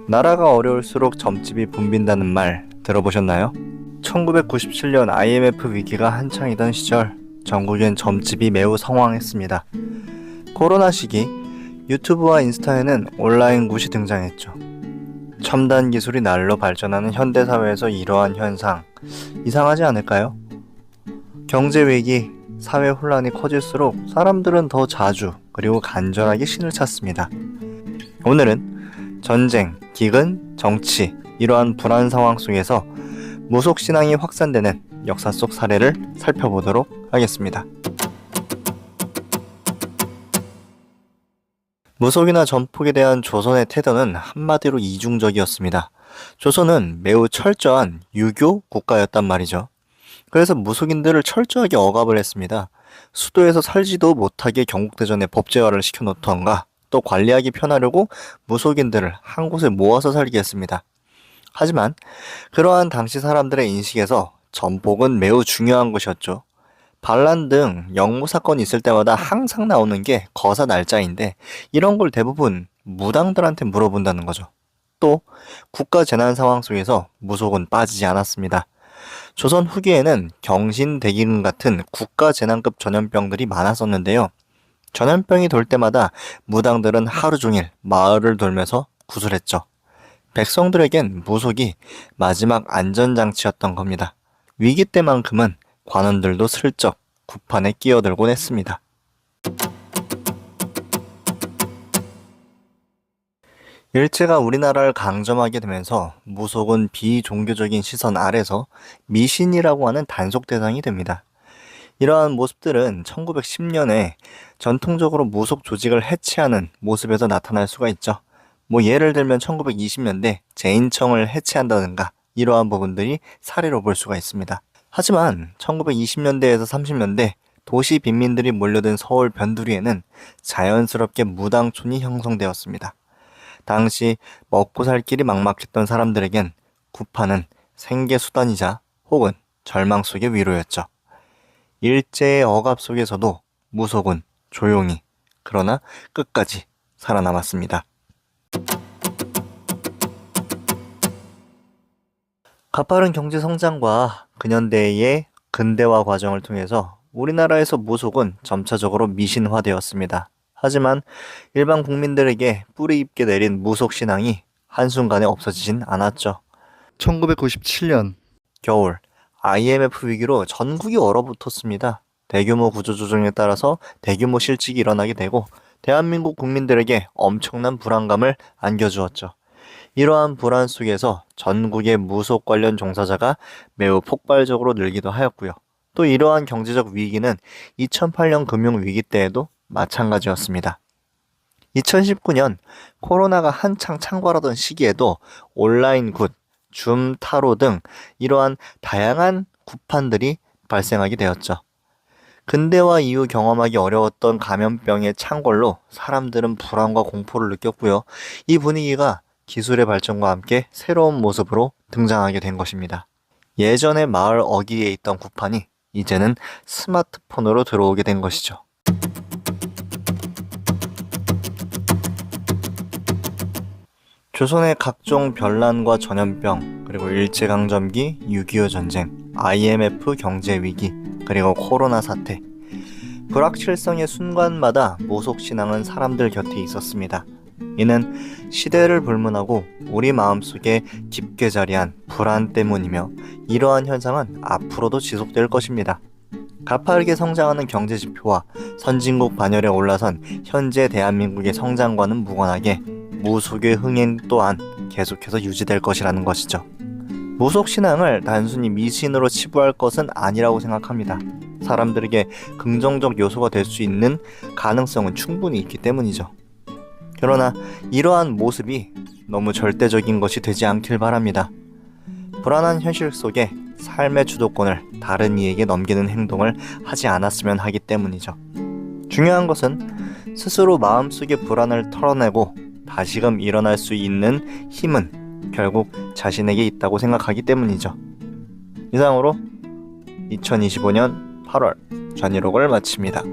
나라가 어려울수록 점집이 붐빈다는 말 들어보셨나요? 1997년 IMF 위기가 한창이던 시절 전국엔 점집이 매우 성황했습니다. 코로나 시기 유튜브와 인스타에는 온라인 굿이 등장했죠. 첨단 기술이 날로 발전하는 현대사회에서 이러한 현상 이상하지 않을까요? 경제 위기, 사회 혼란이 커질수록 사람들은 더 자주 그리고 간절하게 신을 찾습니다. 오늘은 전쟁, 기근, 정치 이러한 불안 상황 속에서 무속신앙이 확산되는 역사 속 사례를 살펴보도록 하겠습니다. 무속이나 전폭에 대한 조선의 태도는 한마디로 이중적이었습니다. 조선은 매우 철저한 유교 국가였단 말이죠. 그래서 무속인들을 철저하게 억압을 했습니다. 수도에서 살지도 못하게 경국대전에 법제화를 시켜놓던가 또 관리하기 편하려고 무속인들을 한 곳에 모아서 살게 했습니다. 하지만 그러한 당시 사람들의 인식에서 전폭은 매우 중요한 것이었죠. 반란 등 영무 사건이 있을 때마다 항상 나오는 게 거사 날짜인데 이런 걸 대부분 무당들한테 물어본다는 거죠. 또 국가 재난 상황 속에서 무속은 빠지지 않았습니다. 조선 후기에는 경신대기근 같은 국가 재난급 전염병들이 많았었는데요. 전염병이 돌 때마다 무당들은 하루 종일 마을을 돌면서 구슬했죠. 백성들에겐 무속이 마지막 안전장치였던 겁니다. 위기 때만큼은 관원들도 슬쩍 구판에 끼어들곤 했습니다. 일제가 우리나라를 강점하게 되면서 무속은 비종교적인 시선 아래서 미신이라고 하는 단속 대상이 됩니다. 이러한 모습들은 1910년에 전통적으로 무속 조직을 해체하는 모습에서 나타날 수가 있죠. 예를 들면 1920년대 제인청을 해체한다든가 이러한 부분들이 사례로 볼 수가 있습니다. 하지만 1920년대에서 30년대 도시 빈민들이 몰려든 서울 변두리에는 자연스럽게 무당촌이 형성되었습니다. 당시 먹고 살 길이 막막했던 사람들에겐 구파는 생계수단이자 혹은 절망 속의 위로였죠. 일제의 억압 속에서도 무속은 조용히 그러나 끝까지 살아남았습니다. 가파른 경제 성장과 근현대의 근대화 과정을 통해서 우리나라에서 무속은 점차적으로 미신화되었습니다. 하지만 일반 국민들에게 뿌리 깊게 내린 무속 신앙이 한순간에 없어지진 않았죠. 1997년 겨울 IMF 위기로 전국이 얼어붙었습니다. 대규모 구조조정에 따라서 대규모 실직이 일어나게 되고 대한민국 국민들에게 엄청난 불안감을 안겨주었죠. 이러한 불안 속에서 전국의 무속 관련 종사자가 매우 폭발적으로 늘기도 하였고요. 또 이러한 경제적 위기는 2008년 금융위기 때에도 마찬가지였습니다. 2019년 코로나가 한창 창궐하던 시기에도 온라인 굿, 줌 타로 등 이러한 다양한 굿판들이 발생하게 되었죠. 근대화 이후 경험하기 어려웠던 감염병의 창궐로 사람들은 불안과 공포를 느꼈고요. 이 분위기가 기술의 발전과 함께 새로운 모습으로 등장하게 된 것입니다. 예전에 마을 어귀에 있던 굿판이 이제는 스마트폰으로 들어오게 된 것이죠. 조선의 각종 변란과 전염병, 그리고 일제강점기, 6.25 전쟁, IMF 경제위기, 그리고 코로나 사태. 불확실성의 순간마다 무속신앙은 사람들 곁에 있었습니다. 이는 시대를 불문하고 우리 마음속에 깊게 자리한 불안 때문이며 이러한 현상은 앞으로도 지속될 것입니다. 가파르게 성장하는 경제지표와 선진국 반열에 올라선 현재 대한민국의 성장과는 무관하게 무속의 흥행 또한 계속해서 유지될 것이라는 것이죠. 무속신앙을 단순히 미신으로 치부할 것은 아니라고 생각합니다. 사람들에게 긍정적 요소가 될 수 있는 가능성은 충분히 있기 때문이죠. 그러나 이러한 모습이 너무 절대적인 것이 되지 않길 바랍니다. 불안한 현실 속에 삶의 주도권을 다른 이에게 넘기는 행동을 하지 않았으면 하기 때문이죠. 중요한 것은 스스로 마음속의 불안을 털어내고 다시금 일어날 수 있는 힘은 결국 자신에게 있다고 생각하기 때문이죠. 이상으로 2025년 8월 전일록을 마칩니다.